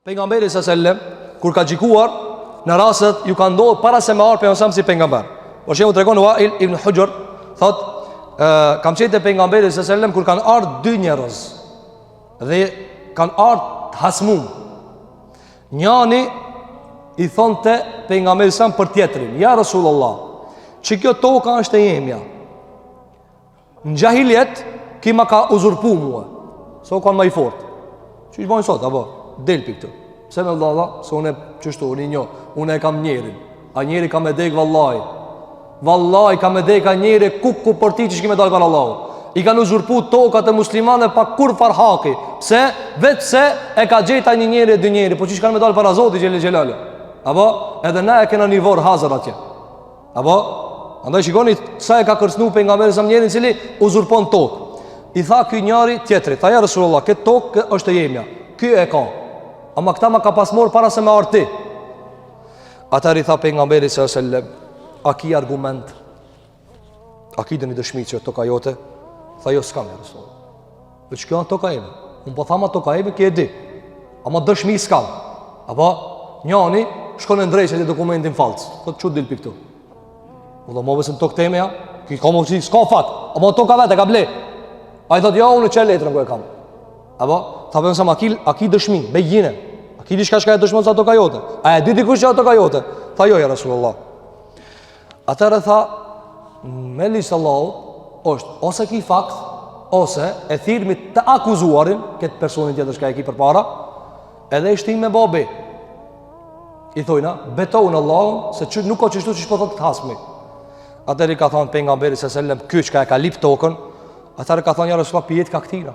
Pejgamberi s.a.s. kur ka gjikuar në rastet ju ka ndodhur para se me ardh pejgamberi si pejgamber. Por shembull tregon Wail ibn Hujr, thot kam qenë te pejgamberi s.a.s. kur kanë ardhur dy njerëz dhe kanë ardhur hasmum. Njani i thonte pejgamberit sa për tjetrin: "Ja Rasulullah, që kjo toka është e jemja. Në jahiliet ki ma ka uzurpu mua. So kanë më i fort. Çish bën sot apo del pikë këtu. Pse me valla, se unë çështu unë një, unë e kam njerin. A njeri ka me dek vallahi. Vallahi ka me dek a njeri ku për ti që shki me dalë për Allahu. I kanë uzurpu tokat e muslimane pa kur far haki. Pse? Vetë se e ka gjeta një njeri e dy njeri. Po që kanë me dalë para Zotit Gjellë Gjellale. Apo? Edhe na e kena një vorë hazër atje. Apo? Andaj shikoni sa e ka kërsnu pejgamberi sa njerin cili uzurpon tokë. I tha ky njeri tjetrit: "Tha ja Rasulullah, këtë tokë është e jemja. Ky e ka. Ama këta ma ka pasmor para se me arti." Atër i tha pejgamberi sallallahu alaihi wasallam: "A ki argument? A ki dëni dëshmi që toka jote?" Tha: "Jo, s'kam, ja Rasulullah. Dhe që kjo janë toka ime. Unë po thama toka ime, ki e di. Ama dëshmi s'kam." Apo njani shkon e ndrejqet e dokumentin falc. Thot: "Çu dil pi këtu? Ulla mo vesën tokë teme ja, ki ka mo që s'ka fat. Ama toka vete ka ble." A i thot: "Jo, unë që letrën ku e kam." Apo tha përën sa a ki dëshmi, bejjine. A ki di shka e dëshmon sa toka jote? A e di dikush që a toka jote? Tha: "Jo, ja Rasulullah." Atërë tha: "Me lisë Allahu është ose ki fakt, ose e thirmi të akuzuarin, këtë personin tjetër shka e ki për para, edhe ishti me babi." I thojna: "Betohu në Allahun, se që nuk ka qështu që shpothot të hasmi." Atëri ka thonë pejgamberi s.a.s. Ky çka e ka lip tokën. Atëri ka thonë: "Ja Rasulullah, pijet ka këtira.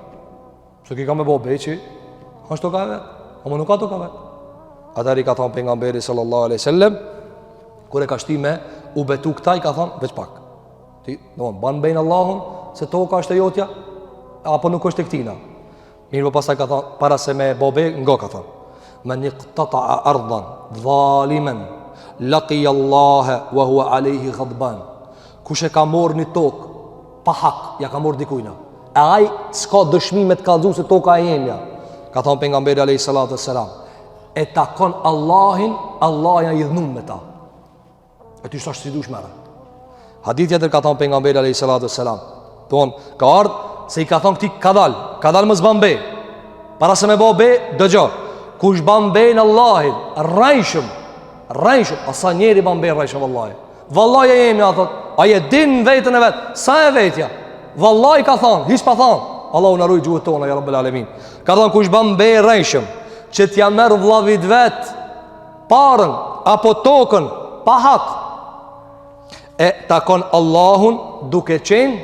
Se ki ka me bo beqi, është toka e vetë, ama nuk ka toka vetë." Atëri ka thonë pejgamberi sallallahu alaihi wasallam, kur e ka shti me u betu këta, i ka thonë: "Veç pak. Ti, ban bejnë Allahun se toka është e jotja, apo nuk është e këtina." Mirë po pastaj ka thonë, para se me bo be, nga ka thonë: "Men iqtata'a ardan dhaliman laqiya Allah wa huwa alayhi ghadban." Kush e ka marrë një tokë pa hak, ja ka marrë dikujna. E ai s'ka dëshmi me të kallëzu se toka e jemja. Ka thonë pejgamberi alayhi salatu wassalam: "E takon Allahin, Allah ja i dhënum me ta." E ty s'tash si dush merë. Hadith tjetër ka thonë pejgamberi alayhi salatu wassalam, thonë ka ardhë se i ka thonë këti ka dalë mos ban be. Para se me bo be, dëgjo, kush ban be në Allahin, rrejshëm, asa njeri ban be rrejshëm vallahi. Vallahi e jemi, a thot, a je din vetën e vetë, sa e vetja? Vallahi ka thonë, hiç pa thonë. Allahu na ruaj gjuhët tona, ja Rabbel Alamin. Ka thonë kush ban be rrejshëm, që t'ja merë vllavit vetë parën apo tokën pa hak, e takon Allahun duke qenë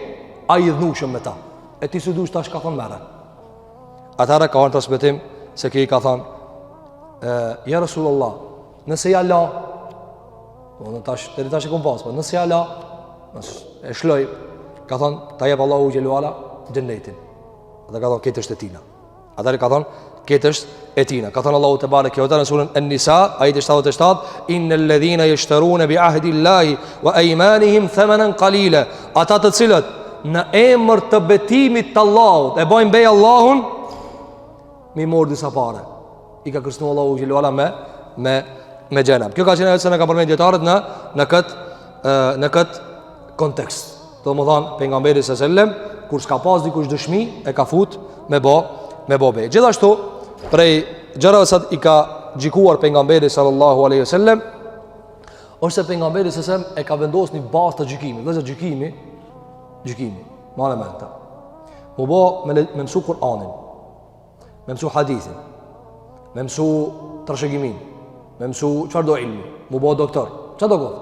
a i dhnushëm me ta. E ti së dush tash ka thonë mere. Atare ka orë të sbetim se ki ka thonë: "Ja Rasulullah, nëse ja la, të rritash e kom pasë, nëse ja la, e shloj." Ka thonë: "Ta jep Allahu gjeluala gjennetin." Ata ka thonë: "Këtë është e tina." Atare ka thonë: "Këtë është e tina." Ka thonë Allahu te bareke ve teala në surën An-Nisa, ajeti 77: "Innal ladhina yashtaruna bi ahdillahi wa aymanihim thamanan qalila." Ata të cilët në emër të betimit të Allahut e bojnë bej Allahun, mi morë disa pare, i ka kërcënu Allahu gjeluala me xhenem. Kjo ka qenë se ne ka përmend dietarët në këtë kontekst. Do më thanë pejgamberi sallallahu alajhi wasallam, kur s'ka pas dikush dëshmi, e ka fut me bo be. Gjithashtu prej gjërave sa i ka gjikuar pejgamberi sallallahu alajhi wasallam, është se pejgamberi sallallahu alajhi wasallam e ka vendosur një bazë të gjykimit. Dhe gjykimi, ma në menta. Mu bo me mësu Kur'anin, me mësu hadithin, me mësu trashëgimin, me mësu qëfar do ilmi, mu bo doktor. Qa do godh?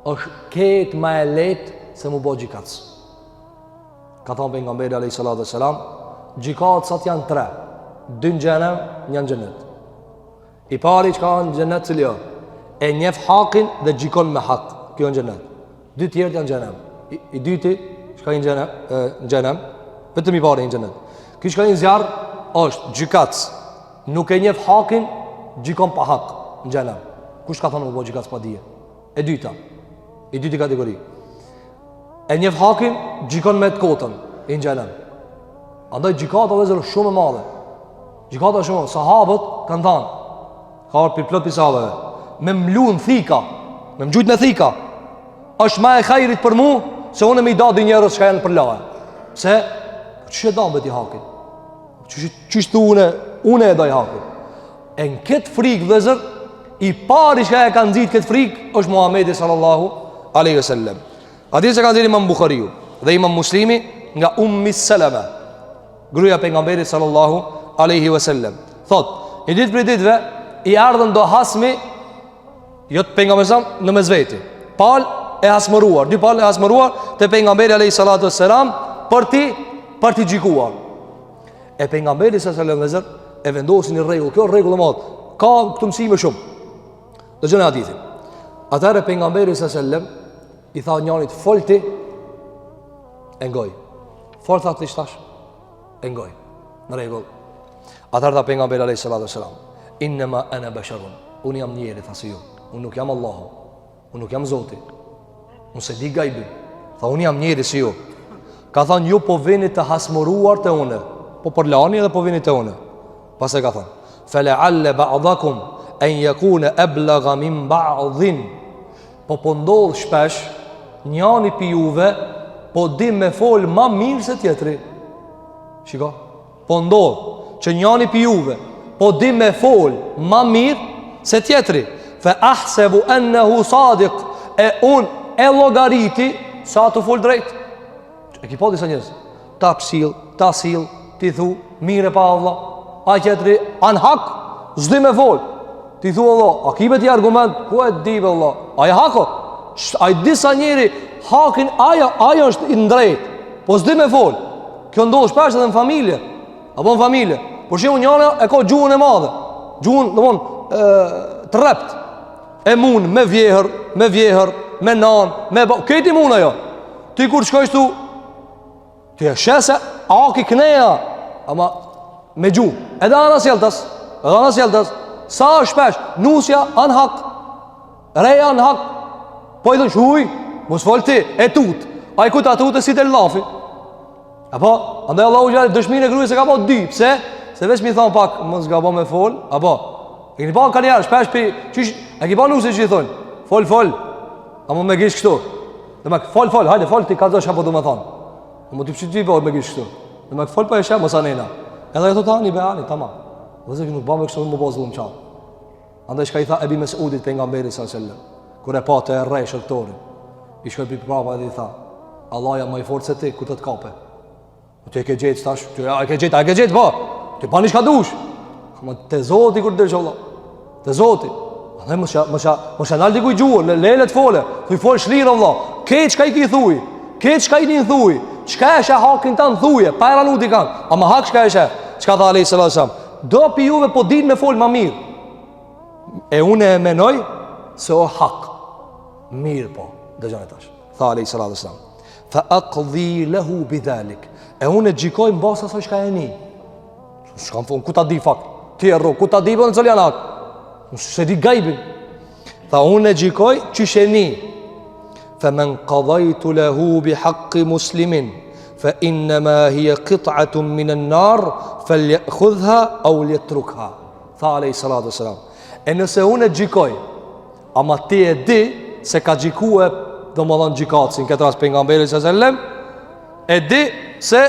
është ketë ma e letë se mu bo gjikatës. Ka thonë pejgamberi alayhi salatu wassalam, gjikatësat janë 3, 2 në xhenem, 1 në xhenet. I pari që ka në xhenet cili jo, e njef hakin dhe gjikon me hak, kjo në xhenet. 2 tjerët janë xhenem. I dyti shka i në xhenem, vetëm i pari i në xhenet. Ky shka i në zjarë është gjikatës, nuk e njef hakin, gjikon pa hak në xhenem. Kush ka thonë mu bo gjikatës pa dije? E dyta, i dyti kategori. E njef hakin, gjikon me të kotën i në xhenem. Andaj gjikata dhe zërë shumë e madhe. Gjikata shumë, sahabët kanë thanë, ka orë për plot për sahabëve, me mlu në thika, me më gjujt në thika, është ma e kajrit për mu, se unë me i da dy njerës që ka janë për laje. Se, që e da me ti hakin? Që shtu une e da i hakin? E në këtë frikë, vëzër, i pari që ka e kanë zitë këtë frikë, është Muhamedi sallallahu aleyhi ve sellem. Ati se kanë zitë Imam Bukhariu dhe Imam Muslimi nga Ummi Salama, gruaja e pejgamberit sallallahu aleyhi ve sellem. Thot, një ditë për ditëve, i ardhën do hasmi, jo të pejgamberit në mezveti, pal e hasmëruar, dy pal e hasmëruar të pejgamberi aleyhi salatu wassalam për ti gjikuar. E pejgamberi sallallahu aleyhi ve sellem e vendosin një rregull, kjo rregull e madh, ka këtu mësime shumë. Dhe gjënë hadithin. Atëherë pejgamberi sallallahu aleyhi ve sellem i tha njërit folti, e ngoj. Fol tha të ishtash, e ngoj. Në rregull. Atëherë tha pejgamberi aleyhi salatu wassalam, innema ana basharun, unë jam njeri, tha si ju, unë nuk jam Allahu, unë nuk jam Zoti, unë se di gajbin, tha unë jam njeri si ju. Ka thënë ju po vini të hasmëruar të une, po përlani edhe po vini të une. Pas e ka thënë, felealle ba'dakum en yakuna ablaga min ba'dhin, po ndodh shpesh njani pi juve po di me fol ma mirë se tjetri. Shiko, po ndodh që njani pi juve po di me fol ma mirë se tjetri, fe ahsebu ennehu sadiq, e unë e logariti sa të fol drejt. E ki po disa njërës, ta pësil, ta sil, ti thu, mire pa Allah, a tjetri, anë hak, zdi me fol. Ti thu Allah, a kibe ti argument, ku e dibe Allah, aja hako, a i disa njeri, hakin aja është i ndrejt, po zdi me fol. Kjo ndodhë shpesh edhe në familje, apo në familje, por shimu njëna e ka gjuhën e madhe, gjuhën, dhe mon, të rept, e mun, me vjehër, me nan, këti mun ajo. Ti kur shkojsh tu, ti e shese, aki kneja, ama me gjuhë, edhe anas jeltas, sa shpesh, nusja anë hak, reja anë hak, po i dhe shuj, mos fol ti, e tut, a i kuta tut e si të lafi. Apo, andaj Allahu gjallit dëshmine e gruje se ka po dy, pse? Se veç mi thonë pak, mos ga po me fol, apo, e këni pa në kanjarë, shpesh pi, qish, e këni pa nusje që i thonë, fol, ama me gish kështu, dhe me fol, hajde, fol, ti ka zosh apo du me thonë, ama ti pësit po me gish kështu, dhe me fol pa e shem, mos anena, edhe e thot ani, beani, tamam, dhe zë nuk ba me kështu, më bo zëllum qalë. Andaj shka i tha Ebi Mesudit pejgamberi sallallahu, kur e pa të e rej shërtorin, i shkoj për prapa edhe i tha, Allah ja më i fortë se ti, ku të të kape. Ti e ke gjetë stash, a e ke gjetë, po, ti pa një shka dush. Ma te zoti kur të dërshë Allah, te zoti. Andaj më shanal dikuj gjuhë, lele të fole, thuj fol shlirë Allah, keq shka i ki thuj, keq shka i një thuj, qka e shë hakin ta në thuje, pa e ranu di kanë, ama hak shka e shë, qka tha alej sallallahu, do pi juve po din me fol ma mirë. E une e menoj se o hak mirë po, dëgjone tash, tha alej sallallahu sallam, fa aqdhi lehu bidhalik, e une gjikoj në basa sa shka e një, shka më thonë, ku ta di fakt, ti e ro, ku ta di për në cëllë janë hak, se di gajbin, tha une gjikoj qysh e një, fa men qadhajtu lehu bi haqqi muslimin, fa innema hije qit'atun minë nar, fa ljekhudha au ljetrukha, tha alej sallallahu sallam. E nëse unë e gjikoj, ama ti e di se ka gjikue, do më dhonë gjikatësin, këtë ras pejgamberi s.a.s. E di se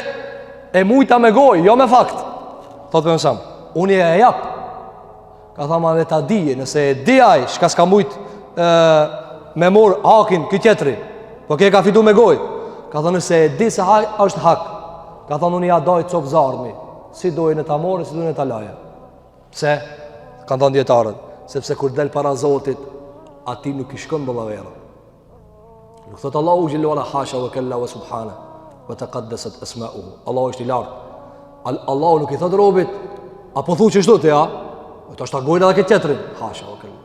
e mujta me goj, jo me fakt. Thotë për mësam, unë e jap. Ka thama dhe ta dije, nëse e di aj, shka s'ka mujt me mor hakin këtë tjetëri, po ke ka fitu me goj. Ka thënë nëse e di se haj është hak, ka thënë unë ja dojë copë zarmi, si dojë në ta morë, si dojë në ta laje. Pse? Kanë thënë djetarët, sepse kur del para Zotit, ati nuk i shkon bëllavera. Nuk thëtë Allahu gjillu ala hasha vë kella vë subhana, vë të kaddeset esmauhu. Allahu është i lartë. Allahu nuk i thëtë robit, apo thu që shtu të ja, të është takbojnë edhe këtë tjetërin. Hasha vë kella.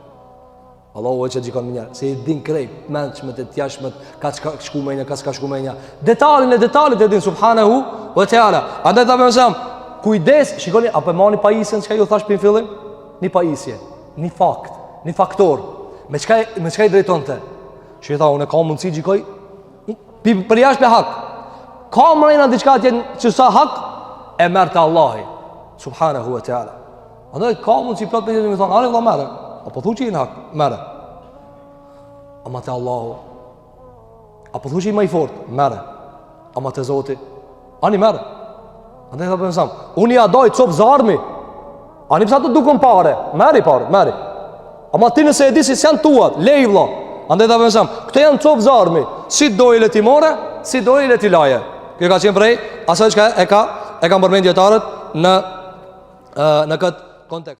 Allahu e që gjikon më njerë, se i din krejt, menqmet e tjashmet, ka që ka shku menja, ka që ka shku menja. Detalin e detalit e din subhanahu vë tjala. Andaj të përmësam, kujdes, shikoni, apo e mani pajisën që ka ju thash për në fillim? Një pajisje, një fakt, një faktor, me qka i drejton të? Që i tha, unë e ka mundësi gjikoj, për jash për hak, ka mrejna diqka tjenë që sa hak, e mërë të Allahi. subhanahu wa ta'ala. Andaj ka mund si plot për të më thonë, "Ale vëlla merre." Apo thu që i në hak, merre. Ama te Allahu. Apo thu që i më i fort, merre. Ama te Zoti, ani merre. Andaj tha pensam, unë ja doj copë zarmi. Ani psa të dukon pare, merri pare, merri. Ama ti nëse e di si janë tuat, lej vëlla. Andaj tha pensam, këto janë copë zarmi. Si dojë le ti more, si dojë le ti laje. Kjo ka qenë prej asaj që e ka përmend dietarët në këtë kontekst.